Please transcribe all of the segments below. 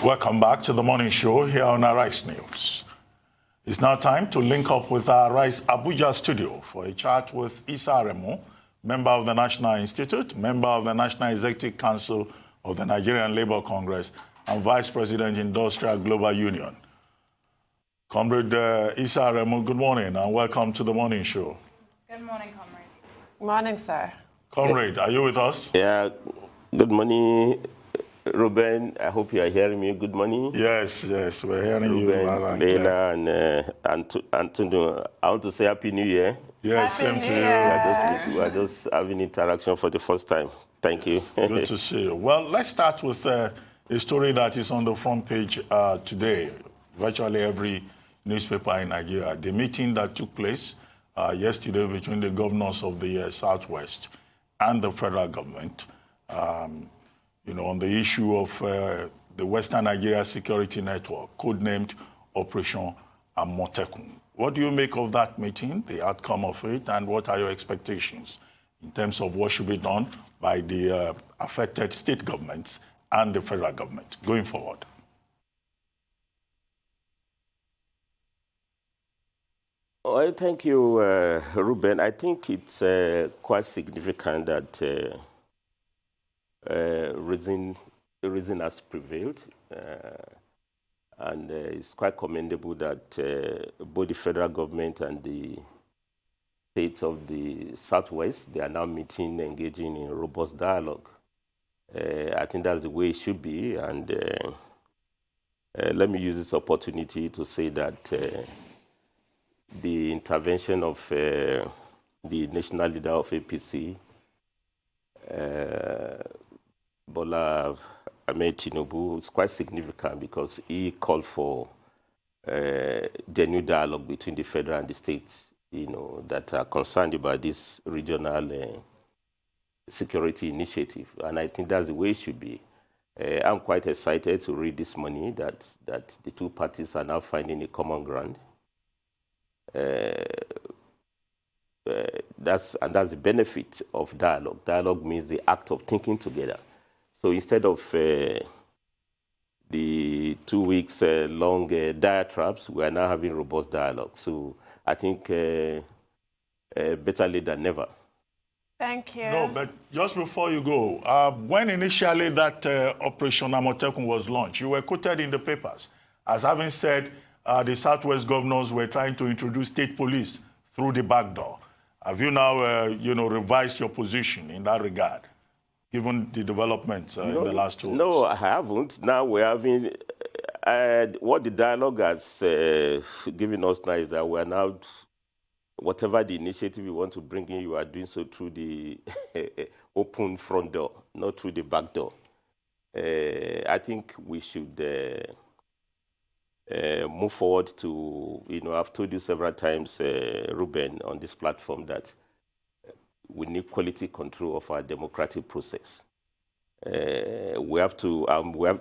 Welcome back to the morning show here on Arise News. It's now time to link up with our Arise Abuja studio for a chat with Issa Aremu, member of the National Institute, member of the National Executive Council of the Nigerian Labour Congress, and Vice President, Industrial Global Union. Comrade Issa Aremu, good morning and welcome to the morning show. Good morning, comrade. Good morning, sir. Comrade, are you with us? Yeah, good morning, Ruben. I hope you are hearing me. Good morning. Yes, we're hearing Ruben, you. Leila, and Antonio. I want to say Happy New Year. Yes, same to you. We are just having interaction for the first time. Thank you. Good to see you. Well, let's start with a story that is on the front page today. Virtually every newspaper in Nigeria. The meeting that took place yesterday between the governors of the Southwest and the federal government, on the issue of the Western Nigeria Security Network, codenamed Operation Amotekun. What do you make of that meeting, the outcome of it, and what are your expectations in terms of what should be done by the affected state governments and the federal government going forward? Well, thank you, Ruben. I think it's quite significant that reason has prevailed, and it's quite commendable that both the federal government and the states of the Southwest, they are now meeting, engaging in robust dialogue. I think that's the way it should be, and let me use this opportunity to say that the intervention of the national leader of APC, Bola Ahmed Tinubu, is quite significant because he called for genuine dialogue between the federal and the states, that are concerned about this regional security initiative. And I think that's the way it should be. I'm quite excited to read this morning that the two parties are now finding a common ground. That's the benefit of dialogue. Dialogue means the act of thinking together. So instead of the 2 weeks long diatribes, we are now having robust dialogue. So I think better late than never. Thank you. No, but just before you go, when initially that Operation Amotekun was launched, you were quoted in the papers as having said the Southwest governors were trying to introduce state police through the back door. Have you now, revised your position in that regard, given the developments in the last 2 weeks? No, I haven't. Now we're having, what the dialogue has given us now is that we're now, whatever the initiative you want to bring in, you are doing so through the open front door, not through the back door. I think we should move forward to, I've told you several times, Ruben, on this platform that we need quality control of our democratic process. We have to,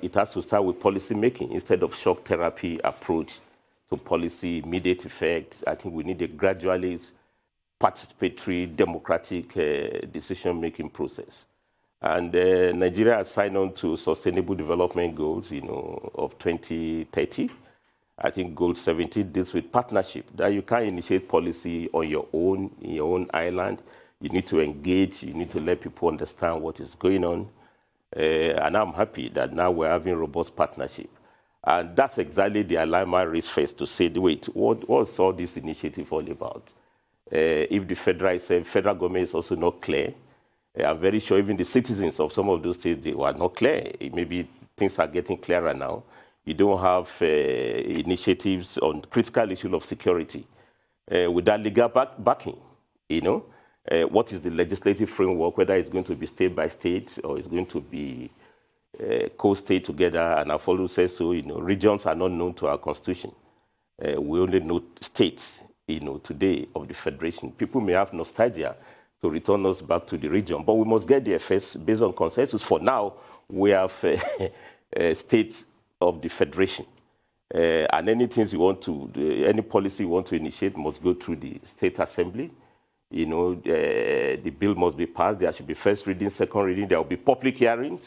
it has to start with policy making instead of shock therapy approach to policy, immediate effect. I think we need a gradually participatory, democratic decision-making process. And Nigeria has signed on to Sustainable Development Goals, of 2030. I think Goal 17 deals with partnership, that you can't initiate policy on your own, in your own island. You need to engage, you need to let people understand what is going on. And I'm happy that now we're having robust partnership. And that's exactly the alignment raised first to say, wait, what's all this initiative all about? If the federal government is also not clear, I'm very sure even the citizens of some of those states, they were not clear. Maybe things are getting clearer now. You don't have initiatives on critical issues of security without legal backing, What is the legislative framework, whether it's going to be state by state or it's going to be co-state together? And I've always said so, regions are not known to our constitution. We only know states, today of the federation. People may have nostalgia to return us back to the region, but we must get there first based on consensus. For now, we have states of the federation. And anything you want to, any policy you want to initiate must go through the state assembly. The bill must be passed. There should be first reading, second reading. There will be public hearings.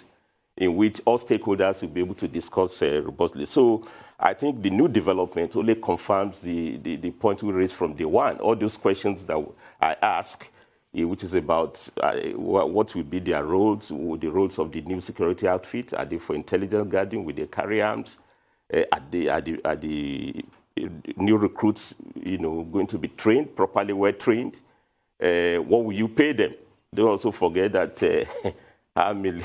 in which all stakeholders will be able to discuss robustly. So I think the new development only confirms the point we raised from day one. All those questions that I ask, which is about what will be their roles, the roles of the new security outfit. Are they for intelligence gathering? Will they carry arms? Are the new recruits, going to be trained, properly well trained? What will you pay them? Don't also forget that I'm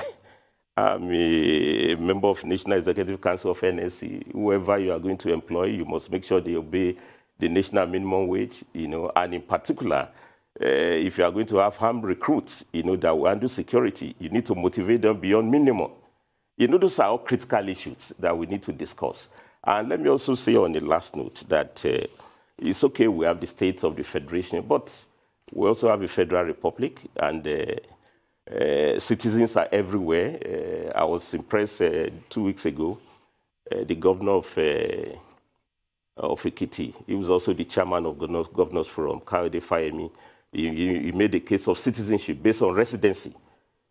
a member of National Executive Council of NSC. Whoever you are going to employ, you must make sure they obey the national minimum wage, and in particular, if you are going to have armed recruits, that will handle security, you need to motivate them beyond minimum. Those are all critical issues that we need to discuss. And let me also say on the last note that it's okay we have the states of the federation, but we also have a federal republic, and citizens are everywhere. I was impressed 2 weeks ago, the governor of Ekiti, he was also the chairman of Governors Forum, Kayode Fayemi. He made a case of citizenship based on residency,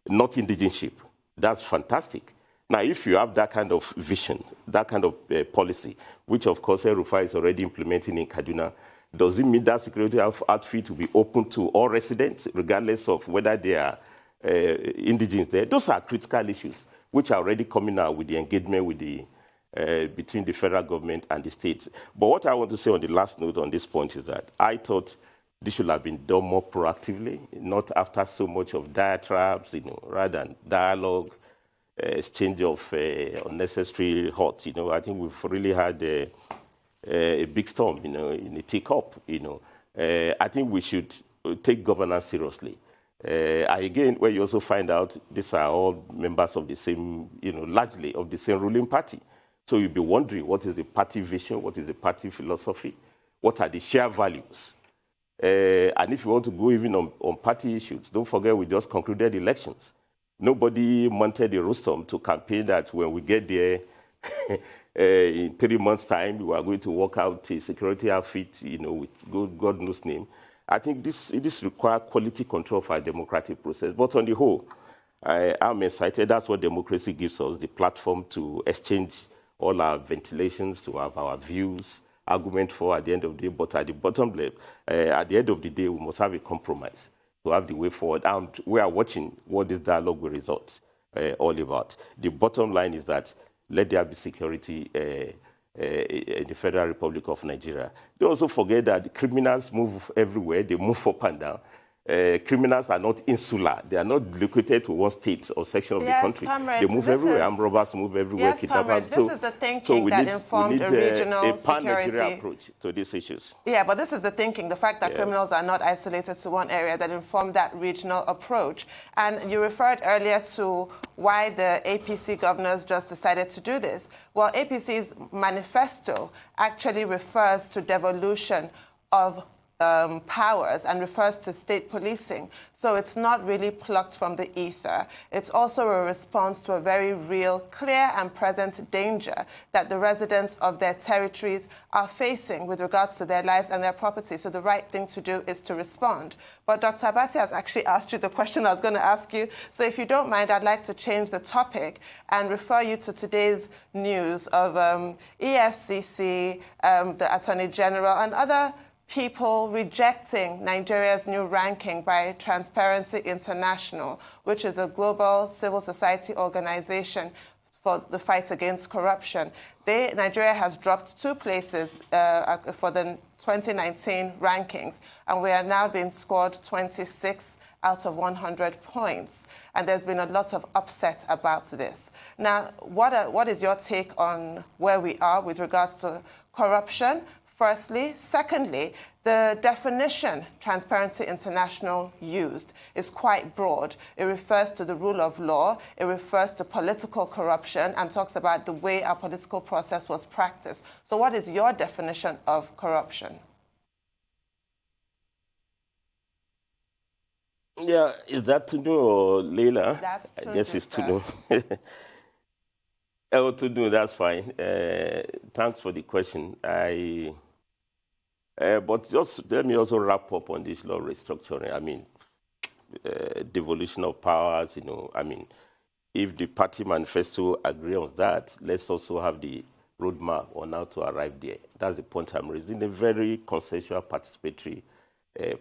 not indigenship. That's fantastic. Now, if you have that kind of vision, that kind of policy, which of course El-Rufai is already implementing in Kaduna, does it mean that security outfit will be open to all residents, regardless of whether they are indigenous there? Those are critical issues, which are already coming out with the engagement with between the federal government and the states. But what I want to say on the last note on this point is that I thought this should have been done more proactively, not after so much of diatribes, rather than dialogue, exchange of unnecessary hurt. I think we've really had a big storm, in a teacup. I think we should take governance seriously. Again, where you also find out these are all members of the same, largely of the same ruling party. So you'll be wondering, what is the party vision? What is the party philosophy? What are the shared values? And if you want to go even on party issues, don't forget we just concluded elections. Nobody mounted a rostrum to campaign that when we get there, in 3 months' time, we are going to work out a security outfit, with God knows name. I think this requires quality control of our democratic process. But on the whole, I'm excited. That's what democracy gives us, the platform to exchange all our ventilations, to have our views, argument for at the end of the day. But at the bottom level, at the end of the day, we must have a compromise to have the way forward. And we are watching what this dialogue will result all about. The bottom line is that let there be security in the Federal Republic of Nigeria. They also forget that the criminals move everywhere. They move up and down. Criminals are not insular. They are not located to one state or section of the country. Comrade, they move everywhere. Armed robbers move everywhere. Yes, comrade, this is the thinking that informed a regional pan-Nigeria approach to these issues. Yeah, but this is the thinking, the fact that criminals are not isolated to one area, that informed that regional approach. And you referred earlier to why the APC governors just decided to do this. Well, APC's manifesto actually refers to devolution of powers and refers to state policing. So it's not really plucked from the ether. It's also a response to a very real, clear and present danger that the residents of their territories are facing with regards to their lives and their property. So the right thing to do is to respond. But Dr. Abati has actually asked you the question I was going to ask you. So if you don't mind, I'd like to change the topic and refer you to today's news of EFCC, the Attorney General, and other people rejecting Nigeria's new ranking by Transparency International, which is a global civil society organization for the fight against corruption. Nigeria has dropped 2 places for the 2019 rankings, and we are now being scored 26 out of 100 points. And there's been a lot of upset about this. Now, what is your take on where we are with regards to corruption? Firstly. Secondly, the definition Transparency International used is quite broad. It refers to the rule of law, it refers to political corruption, and talks about the way our political process was practiced. So what is your definition of corruption? Yeah, is that to know, or Leila? That's to I guess do, it's to sir. know. Oh, to know, that's fine. Thanks for the question. But just let me also wrap up on this law restructuring. I mean, devolution of powers, if the party manifesto agree on that, let's also have the roadmap on how to arrive there. That's the point I'm raising, a very consensual participatory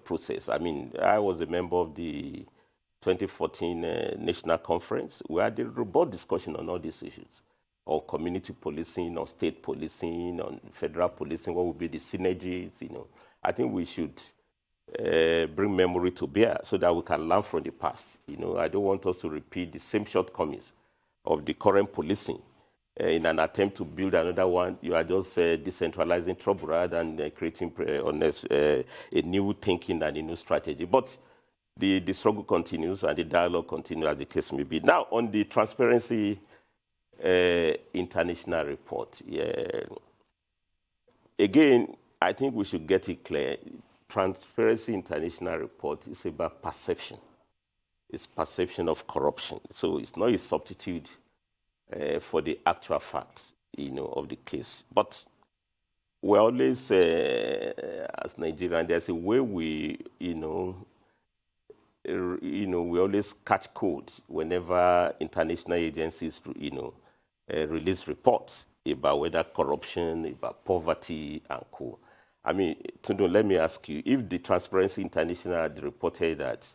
process. I mean, I was a member of the 2014 National Conference. We had a robust discussion on all these issues, on community policing, on state policing, on federal policing, what would be the synergies, you know. I think we should bring memory to bear so that we can learn from the past. You know, I don't want us to repeat the same shortcomings of the current policing. In an attempt to build another one, you are just decentralizing trouble rather than creating a new thinking and a new strategy. But the struggle continues and the dialogue continues, as the case may be. Now, on the Transparency International report, again, I think we should get it clear. Transparency International report is about perception. It's perception of corruption. So it's not a substitute for the actual facts, you know, of the case. But we always, as Nigerians, there's a way we, we always catch cold whenever international agencies, release reports about whether corruption, about poverty, and co. I mean, Tundu, let me ask you, if the Transparency International had reported that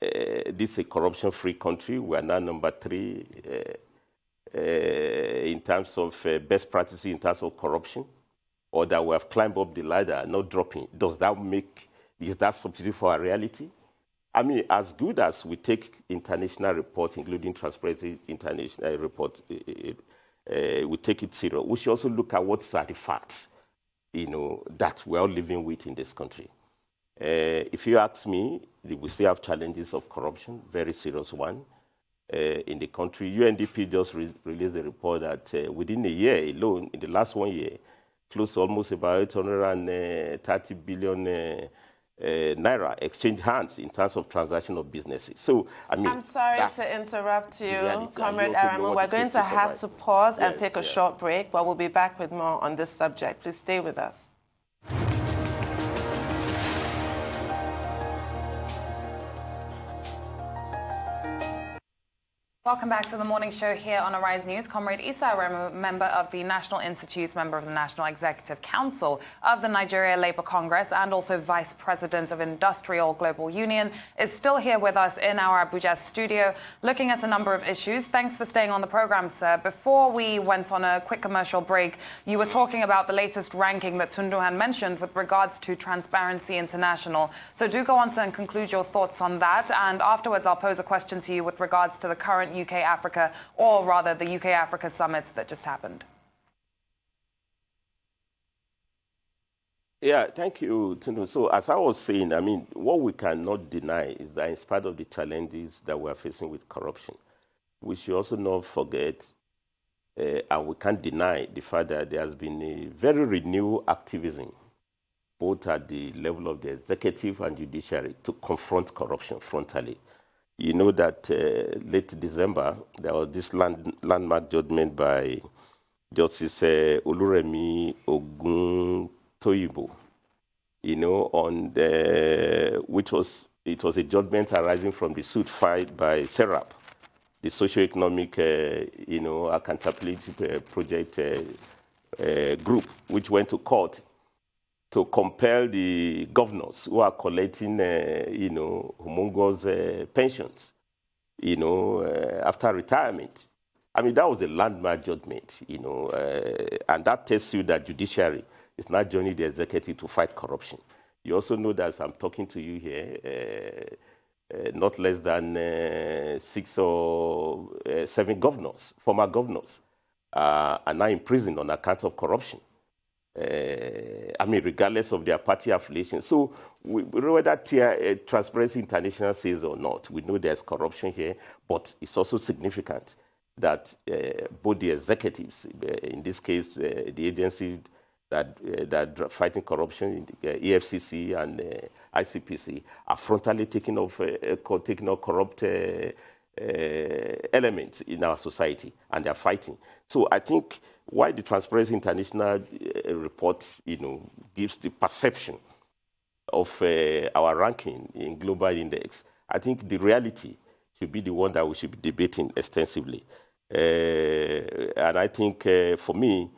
this is a corruption-free country, we are now number 3 in terms of best practices in terms of corruption, or that we have climbed up the ladder, not dropping, is that substitute for our reality? I mean, as good as we take international reports, including Transparency International report, we take it serious, we should also look at what are the facts, that we're all living with in this country. If you ask me, we still have challenges of corruption, very serious one. In the country, UNDP just released a report that within a year alone, in the last 1 year, close to almost about 830 billion naira exchange hands in terms of transaction of businesses. So, I mean, I'm sorry to interrupt you, Comrade Aremu. We're going to have to pause and take a short break, but we'll be back with more on this subject. Please stay with us. Welcome back to the morning show here on Arise News. Comrade Issa Aremu, member of the National Institutes, member of the National Executive Council of the Nigeria Labour Congress, and also Vice President of Industrial Global Union, is still here with us in our Abuja studio, looking at a number of issues. Thanks for staying on the program, sir. Before we went on a quick commercial break, you were talking about the latest ranking that Tundu had mentioned with regards to Transparency International. So do go on, sir, and conclude your thoughts on that. And afterwards, I'll pose a question to you with regards to the current UK-Africa, or rather the UK-Africa summits that just happened. Yeah, thank you, Tundu. So as I was saying, I mean, what we cannot deny is that in spite of the challenges that we are facing with corruption, we should also not forget, and we can't deny the fact that there has been a very renewed activism, both at the level of the executive and judiciary, to confront corruption frontally. You know that late December, there was this landmark judgment by Justice Oluremi Oguntoyibo, on it was a judgment arising from the suit filed by SERAP, the Socio-Economic, Accountability Project group, which went to court to compel the governors who are collecting, humongous pensions, after retirement. I mean, that was a landmark judgment, and that tells you that judiciary is not joining the executive to fight corruption. You also know that as I'm talking to you here, not less than 6 or 7 governors, former governors, are now in prison on account of corruption. Regardless of their party affiliation. So whether Transparency International says or not, we know there's corruption here, but it's also significant that both the executives, in this case, the agency that fighting corruption, the EFCC and ICPC, are frontally taking off corrupt elements in our society, and they're fighting. So I think why the Transparency International report, gives the perception of our ranking in global index, I think the reality should be the one that we should be debating extensively. And I think, for me,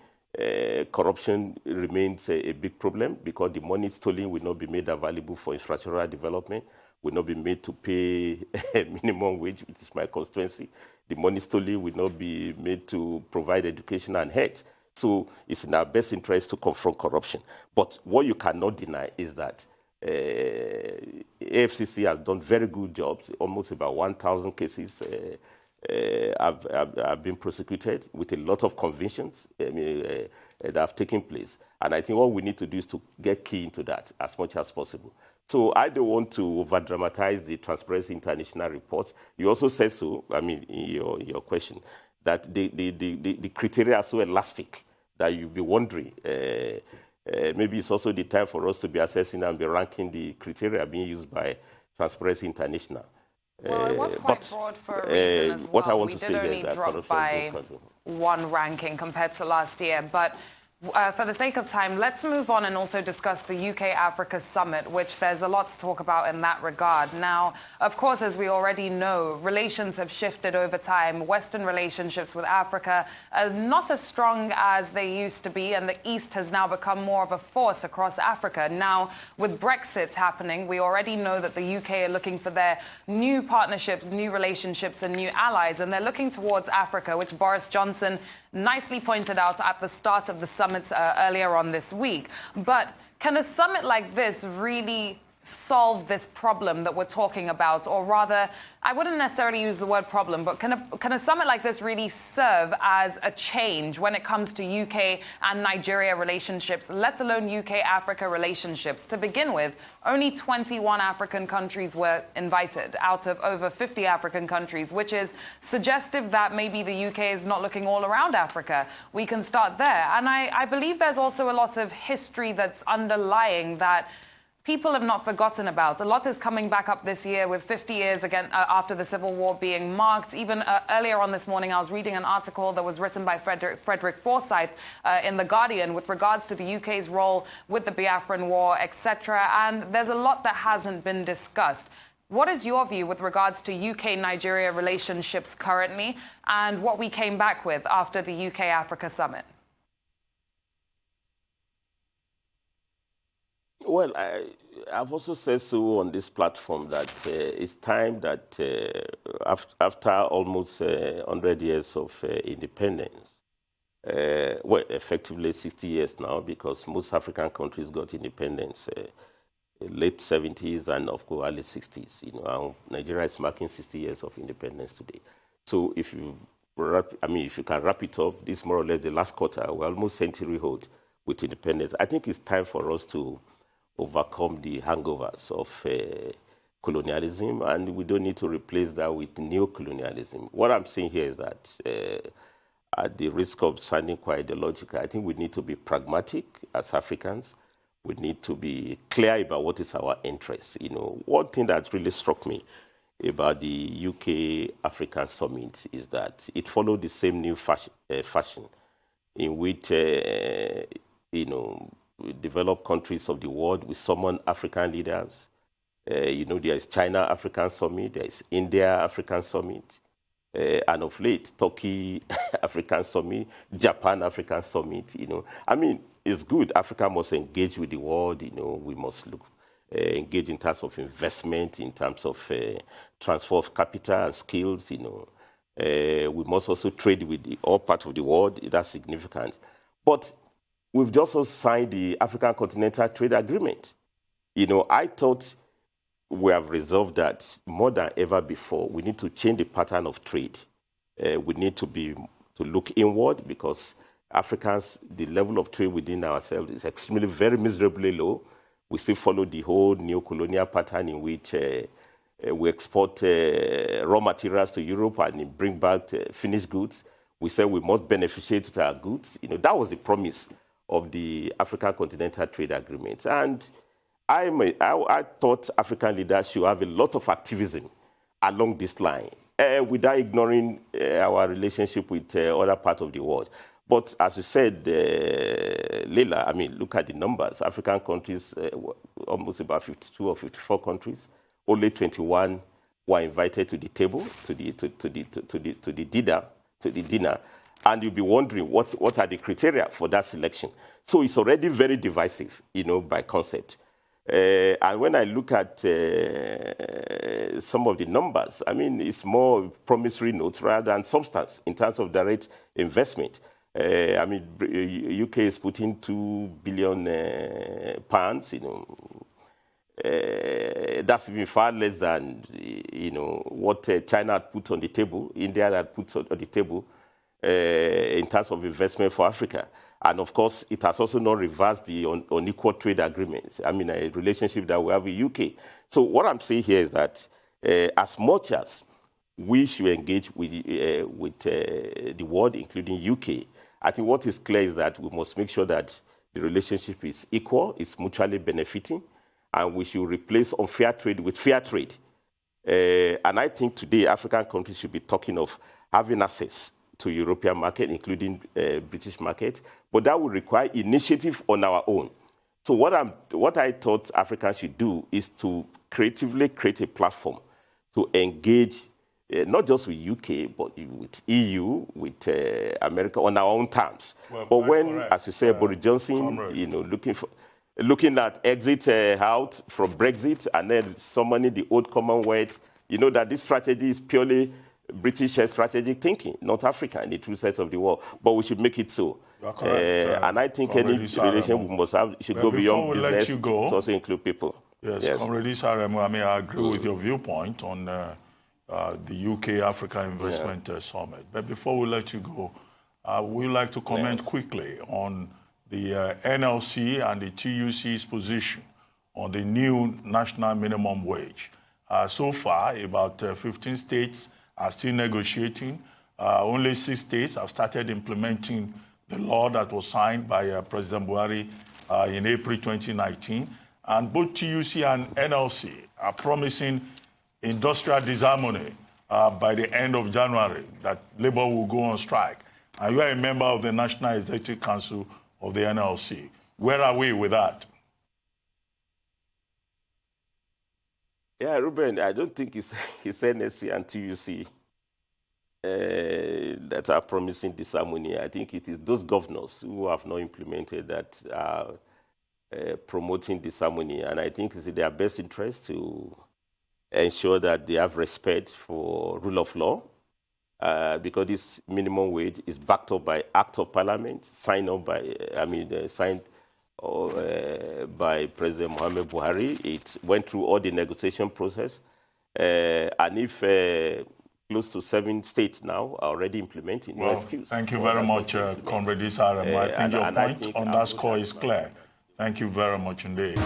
corruption remains a big problem because the money stolen will not be made available for infrastructural development, will not be made to pay minimum wage, which is my constituency. The money stolen will not be made to provide education and health. So it's in our best interest to confront corruption. But what you cannot deny is that AFCC has done very good jobs. Almost about 1,000 cases have been prosecuted with a lot of convictions that have taken place. And I think what we need to do is to get key into that as much as possible. So I don't want to over-dramatize the Transparency International report. You also said so, I mean, in your question, that the criteria are so elastic that you'll be wondering. Maybe it's also the time for us to be assessing and be ranking the criteria being used by Transparency International. Well, it was quite broad for a reason as well. What I want we to did say only is that drop by one ranking compared to last year. But for the sake of time, let's move on and also discuss the UK-Africa Summit, which there's a lot to talk about in that regard. Now, of course, as we already know, relations have shifted over time. Western relationships with Africa are not as strong as they used to be, and the East has now become more of a force across Africa. Now, with Brexit happening, we already know that the UK are looking for their new partnerships, new relationships, and new allies, and they're looking towards Africa, which Boris Johnson nicely pointed out at the start of the summits earlier on this week. But can a summit like this really solve this problem that we're talking about? Or rather, I wouldn't necessarily use the word problem, but can a summit like this really serve as a change when it comes to UK and Nigeria relationships, let alone UK-Africa relationships? To begin with, only 21 African countries were invited out of over 50 African countries, which is suggestive that maybe the UK is not looking all around Africa. We can start there. And I believe there's also a lot of history that's underlying that people have not forgotten about. A lot is coming back up this year with 50 years again after the Civil War being marked. Even earlier on this morning, I was reading an article that was written by Frederick Forsyth in The Guardian with regards to the UK's role with the Biafran War, etc. And there's a lot that hasn't been discussed. What is your view with regards to UK-Nigeria relationships currently and what we came back with after the UK-Africa Summit? Well, I've also said so on this platform that it's time that after almost 100 years of independence, well, effectively 60 years now, because most African countries got independence late 70s and of course early 60s. You know, Nigeria is marking 60 years of independence today. So if you can wrap it up, this is more or less the last quarter. We're almost century old with independence. I think it's time for us to overcome the hangovers of colonialism, and we don't need to replace that with neo-colonialism. What I'm saying here is that, at the risk of sounding quite ideological, I think we need to be pragmatic as Africans. We need to be clear about what is our interest. You know, one thing that really struck me about the UK-African Summit is that it followed the same new fashion in which, you know, developed countries of the world, we summon African leaders. You know, there is China African Summit, there is India African Summit, and of late, Turkey African Summit, Japan African Summit, you know. I mean, it's good. Africa must engage with the world, you know. We must engage in terms of investment, in terms of transfer of capital and skills, you know. We must also trade with all parts of the world. That's significant. But we've just also signed the African Continental Trade Agreement. You know, I thought we have resolved that more than ever before. We need to change the pattern of trade. We need to look inward because Africans, the level of trade within ourselves is extremely, very miserably low. We still follow the whole neo-colonial pattern in which we export raw materials to Europe and bring back finished goods. We say we must beneficiate with our goods. You know, that was the promise of the African Continental Trade Agreement. And I thought African leaders should have a lot of activism along this line, without ignoring our relationship with other parts of the world. But as you said, Leila, I mean, look at the numbers. African countries, almost about 52 or 54 countries, only 21 were invited to the table, to the dinner, and you'll be wondering what are the criteria for that selection. So it's already very divisive, by concept. And when I look at some of the numbers, I mean, it's more promissory notes rather than substance in terms of direct investment. I mean, UK is putting £2 billion, that's even far less than, what China had put on the table, India had put on the table in terms of investment for Africa. And of course, it has also not reversed the unequal trade agreement, a relationship that we have with UK. So what I'm saying here is that as much as we should engage with the world, including UK, I think what is clear is that we must make sure that the relationship is equal, it's mutually benefiting, and we should replace unfair trade with fair trade. And I think today African countries should be talking of having access to European market, including British market, but that would require initiative on our own. So what I thought Africans should do is to creatively create a platform to engage not just with UK, but with EU, with America on our own terms. Well, but when, correct. As you say, Boris Johnson, looking at exit out from Brexit and then summoning the old Commonwealth, that this strategy is purely British strategic thinking, not Africa in the true sense of the word. But we should make it so. And I think any relation we must have should go beyond business to also include people. Yes, Comrade Issa Aremu, I agree with your viewpoint on the UK-Africa Investment Summit. But before we let you go, we'd like to comment quickly on the NLC and the TUC's position on the new national minimum wage. So far, about 15 states are still negotiating. Only 6 states have started implementing the law that was signed by President Buhari in April 2019. And both TUC and NLC are promising industrial disharmony by the end of January, that labor will go on strike. And you are a member of the National Executive Council of the NLC. Where are we with that? Yeah, Ruben, I don't think it's NSC and TUC that are promising disharmony. I think it is those governors who have not implemented that are promoting disharmony. And I think it's in their best interest to ensure that they have respect for rule of law, because this minimum wage is backed up by Act of Parliament, signed by President Muhammad Buhari. It went through all the negotiation process, and if close to 7 states now are already implementing, no excuse. Thank you very much, Comrade Issa Aremu. I think your point on that score is clear. Thank you very much indeed.